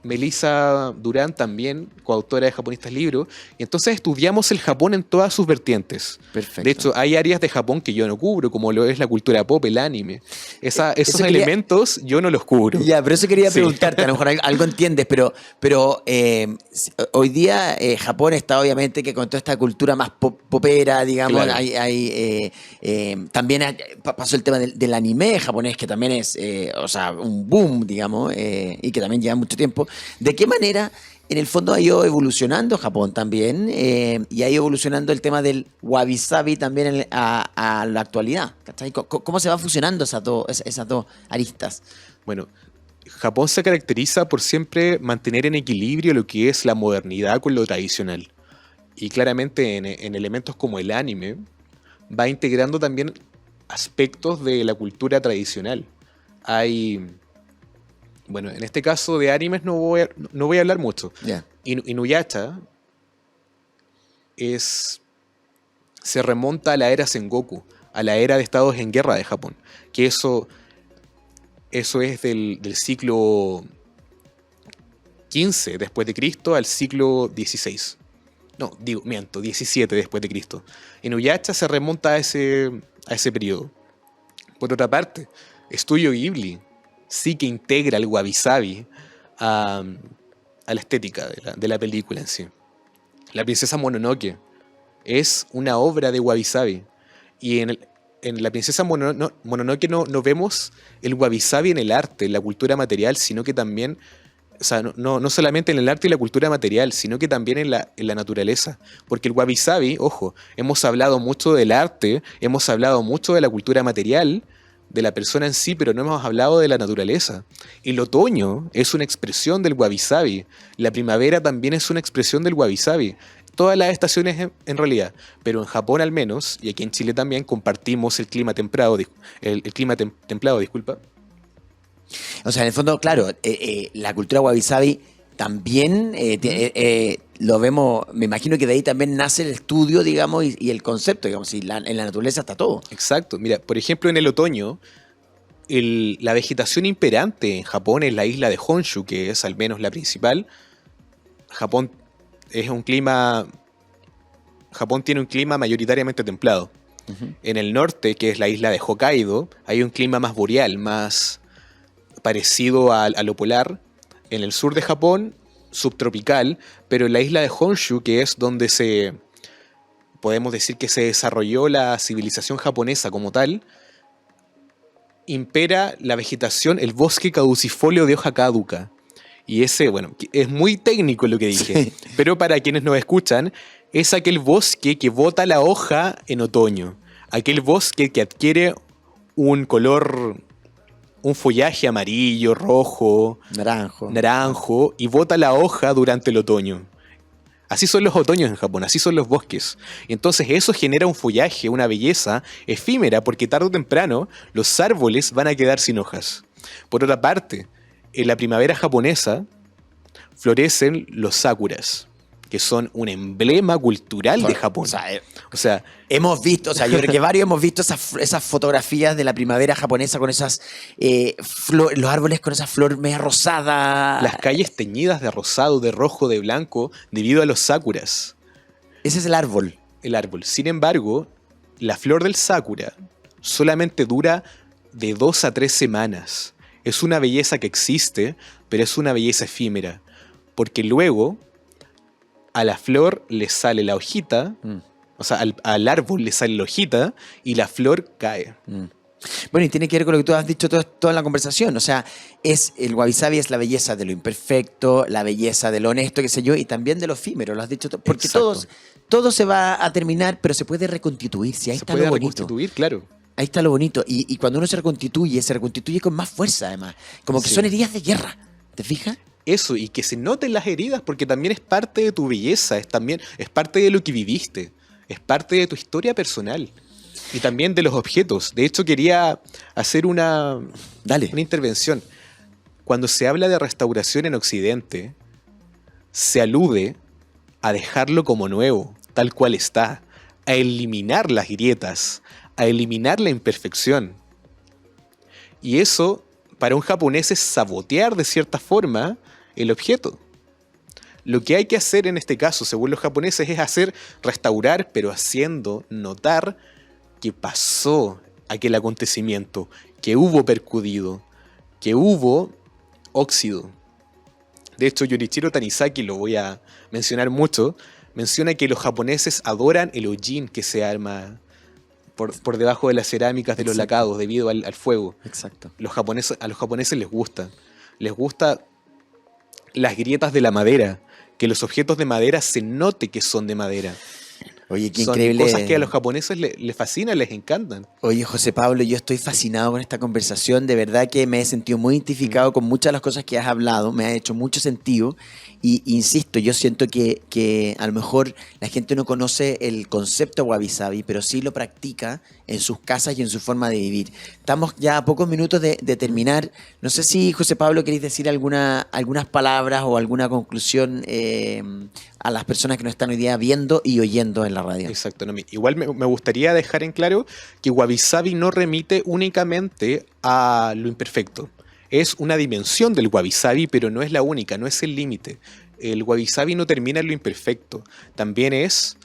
Melissa Durán también, coautora de Japonistas Libro. Y entonces estudiamos el Japón en todas sus vertientes. Perfecto. De hecho, hay áreas de Japón que yo no cubro, como lo es la cultura pop, el anime. Esos elementos yo no los cubro. Ya, pero eso quería preguntarte, a lo mejor algo entiendes, pero hoy día Japón está obviamente que con toda esta cultura más popera, digamos, Claro. también pasó el tema del anime japonés, que también es, un boom, digamos, y que también lleva mucho tiempo. ¿De qué manera, en el fondo, ha ido evolucionando Japón también? Y ha ido evolucionando el tema del wabi-sabi también a la actualidad. ¿Cachai? ¿Cómo se va fusionando esas dos aristas? Bueno, Japón se caracteriza por siempre mantener en equilibrio lo que es la modernidad con lo tradicional. Y claramente en elementos como el anime va integrando también aspectos de la cultura tradicional. Bueno, en este caso de animes no voy a hablar mucho. Ya. Inuyasha se remonta a la era Sengoku, a la era de estados en guerra de Japón. Que eso es del siglo XV después de Cristo al siglo XVI. No, miento, 17 después de Cristo. Inuyasha se remonta a ese periodo. Por otra parte, Estudio Ghibli sí que integra el wabi-sabi a la estética de la película en sí. La princesa Mononoke es una obra de wabi-sabi. Y en la princesa Mononoke no vemos el wabi-sabi en el arte, en la cultura material, sino que también, o sea, no solamente en el arte y la cultura material, sino que también en la naturaleza. Porque el wabi-sabi, ojo, hemos hablado mucho del arte, hemos hablado mucho de la cultura material, de la persona en sí, pero no hemos hablado de la naturaleza. El otoño es una expresión del wabi-sabi. La primavera también es una expresión del wabi-sabi. Todas las estaciones en realidad, pero en Japón al menos, y aquí en Chile también, compartimos el clima templado, disculpa. O sea, en el fondo, claro, la cultura wabi-sabi también lo vemos, me imagino que de ahí también nace el estudio, digamos, y el concepto, digamos, y en la naturaleza está todo. Exacto. Mira, por ejemplo, en el otoño, la vegetación imperante en Japón es la isla de Honshu, que es al menos la principal. Japón tiene un clima mayoritariamente templado. Uh-huh. En el norte, que es la isla de Hokkaido, hay un clima más boreal, más parecido a lo polar. En el sur de Japón, subtropical, pero en la isla de Honshu, que es donde podemos decir que se desarrolló la civilización japonesa como tal, impera la vegetación, el bosque caducifolio de hoja caduca. Y ese, bueno, es muy técnico lo que dije, Sí. pero para quienes nos escuchan, es aquel bosque que bota la hoja en otoño, aquel bosque que adquiere un color, un follaje amarillo, rojo, naranjo, y bota la hoja durante el otoño. Así son los otoños en Japón, así son los bosques. Y entonces eso genera un follaje, una belleza efímera, porque tarde o temprano los árboles van a quedar sin hojas. Por otra parte, en la primavera japonesa florecen los sakuras, que son un emblema cultural de Japón. O sea, hemos visto, yo creo que varios hemos visto esas fotografías de la primavera japonesa con esas los árboles con esa flor media rosada. Las calles teñidas de rosado, de rojo, de blanco, debido a los sakuras. Ese es el árbol. El árbol. Sin embargo, la flor del sakura solamente dura de 2 a 3 semanas. Es una belleza que existe, pero es una belleza efímera. Porque luego a la flor le sale la hojita, o sea, al árbol le sale la hojita y la flor cae. Bueno, y tiene que ver con lo que tú has dicho toda la conversación. O sea, el wabi-sabi es la belleza de lo imperfecto, la belleza de lo honesto, qué sé yo, y también de lo efímero, lo has dicho todo. Porque todo se va a terminar, pero se puede reconstituir. Si ahí Se está puede lo bonito. reconstituir, claro. Ahí está lo bonito. Y cuando uno se reconstituye con más fuerza, además. Como que Sí. son heridas de guerra. ¿Te fijas? Eso, y que se noten las heridas, porque también es parte de tu belleza, es parte de lo que viviste, es parte de tu historia personal y también de los objetos. De hecho, quería hacer una Dale. intervención. Cuando se habla de restauración en Occidente, se alude a dejarlo como nuevo, tal cual está, a eliminar las grietas, a eliminar la imperfección. Y eso, para un japonés, es sabotear de cierta forma el objeto. Lo que hay que hacer en este caso, según los japoneses, es restaurar, pero haciendo notar que pasó aquel acontecimiento, que hubo percudido, que hubo óxido. De hecho, Junichiro Tanizaki, lo voy a mencionar mucho, menciona que los japoneses adoran el ojin que se arma por debajo de las cerámicas de los Exacto. lacados debido al fuego. Exacto. A los japoneses les gusta las grietas de la madera, que los objetos de madera se note que son de madera. Oye, qué Son increíble. cosas que a los japoneses les fascinan, les encantan. Oye, José Pablo, yo estoy fascinado con esta conversación. De verdad que me he sentido muy identificado con muchas de las cosas que has hablado. Me ha hecho mucho sentido. Y insisto, yo siento que a lo mejor la gente no conoce el concepto wabi sabi, pero sí lo practica en sus casas y en su forma de vivir. Estamos ya a pocos minutos de terminar. No sé si, José Pablo, queréis decir algunas palabras o alguna conclusión a las personas que nos están hoy día viendo y oyendo en la radio. Exacto. No, igual me gustaría dejar en claro que wabi sabi no remite únicamente a lo imperfecto. Es una dimensión del wabi sabi, pero no es la única, no es el límite. El wabi sabi no termina en lo imperfecto. También es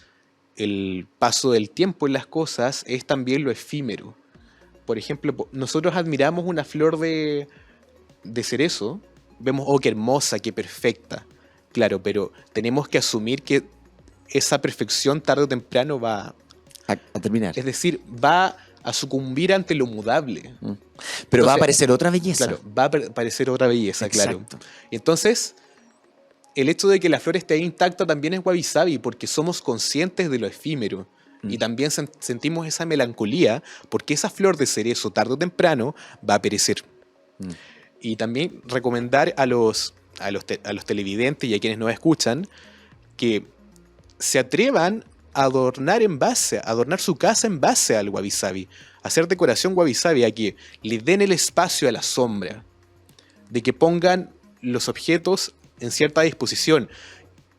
el paso del tiempo en las cosas, es también lo efímero. Por ejemplo, nosotros admiramos una flor de cerezo, vemos, oh, qué hermosa, qué perfecta. Claro, pero tenemos que asumir que esa perfección tarde o temprano va, A terminar. es decir, va a sucumbir ante lo mudable. Pero va a Entonces, aparecer otra belleza. Claro, va a aparecer otra belleza, claro. Exacto. Y entonces, el hecho de que la flor esté ahí intacta también es wabi sabi, porque somos conscientes de lo efímero. Y también sentimos esa melancolía, porque esa flor de cerezo, tarde o temprano, va a perecer. Y también recomendar a los televidentes y a quienes nos escuchan que se atrevan a adornar su casa en base al wabi sabi, hacer decoración wabi sabi, a que le den el espacio a la sombra, de que pongan los objetos en cierta disposición,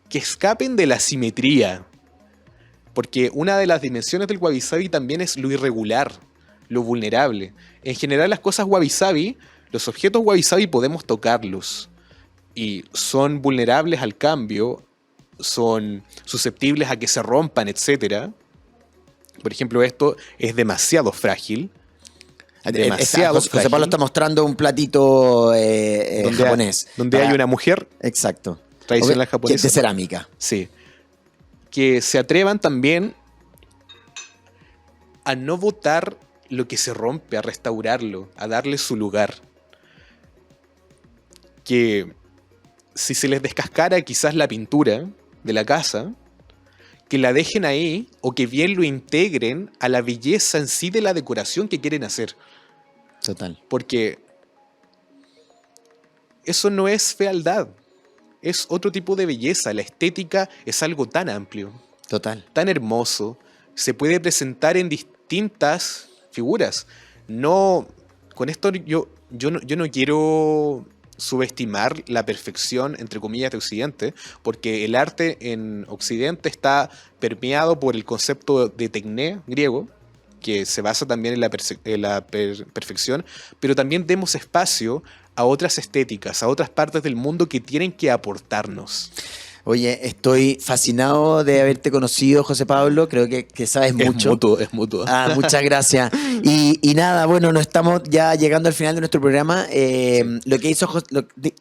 que escapen de la simetría, porque una de las dimensiones del wabi sabi también es lo irregular, lo vulnerable. En general, las cosas wabi sabi, los objetos wabi sabi podemos tocarlos y son vulnerables al cambio, son susceptibles a que se rompan, etc. Por ejemplo, esto es demasiado frágil. Demasiado José Pablo frágil. está mostrando un platito japonés. Donde hay una mujer Exacto. tradicional Que japonesa. es de cerámica. Sí. Que se atrevan también a no botar lo que se rompe, a restaurarlo, a darle su lugar. Que si se les descascara quizás la pintura de la casa, que la dejen ahí o que bien lo integren a la belleza en sí de la decoración que quieren hacer. Total. Porque eso no es fealdad, es otro tipo de belleza. La estética es algo tan amplio, Total. tan hermoso, se puede presentar en distintas figuras. No, con esto yo no quiero subestimar la perfección, entre comillas, de Occidente, porque el arte en Occidente está permeado por el concepto de tecné griego, que se basa también en la perfección, pero también demos espacio a otras estéticas, a otras partes del mundo que tienen que aportarnos. Oye, estoy fascinado de haberte conocido, José Pablo. Creo que sabes mucho. Es mutuo. Ah, muchas gracias. Y nada, bueno, nos estamos ya llegando al final de nuestro programa. Lo que hizo José...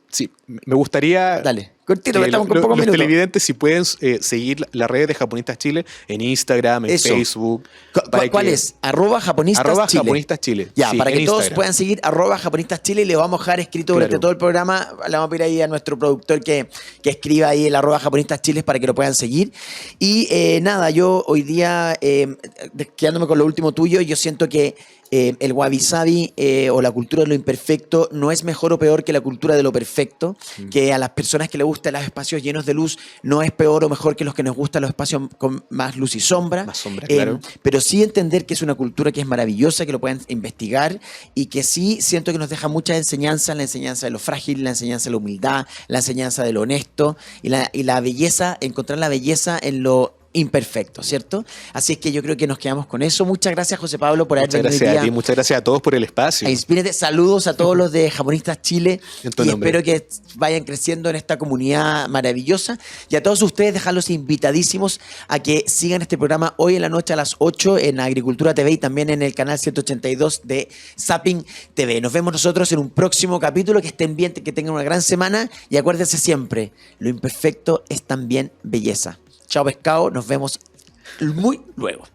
Sí, me gustaría Dale. Cortito, que estamos con pocos los minutos. televidentes, si pueden seguir las redes de Japonistas Chile en Instagram, en Eso. Facebook. para ¿Cuál que- es? @Japonistas Arroba Chile. Japonistas Chile. Ya, Sí, para que en todos Instagram. puedan seguir @Japonistas Chile y le vamos a dejar escrito durante Claro. todo el programa. Le vamos a pedir ahí a nuestro productor que escriba ahí el @Japonistas Chile para que lo puedan seguir. Y nada, yo hoy día, quedándome con lo último tuyo, yo siento que el wabi-sabi o la cultura de lo imperfecto no es mejor o peor que la cultura de lo perfecto, que a las personas que les gustan los espacios llenos de luz no es peor o mejor que los que nos gustan los espacios con más luz y sombra. Más sombra, claro. Pero sí entender que es una cultura que es maravillosa, que lo pueden investigar y que sí siento que nos deja mucha enseñanza, la enseñanza de lo frágil, la enseñanza de la humildad, la enseñanza de lo honesto y la belleza, encontrar la belleza en lo imperfecto, ¿cierto? Así es que yo creo que nos quedamos con eso. Muchas gracias, José Pablo, por haber Muchas venido hoy gracias a día ti, muchas gracias a todos por el espacio. a Inspírate. Saludos a todos los de Japonistas Chile En tu y nombre. espero que vayan creciendo en esta comunidad maravillosa. Y a todos ustedes dejarlos invitadísimos a que sigan este programa hoy en la noche a las 8 en Agricultura TV y también en el canal 182 de Zapping TV. Nos vemos nosotros en un próximo capítulo. Que estén bien, que tengan una gran semana y acuérdense siempre, lo imperfecto es también belleza. Chao pescado, nos vemos muy luego.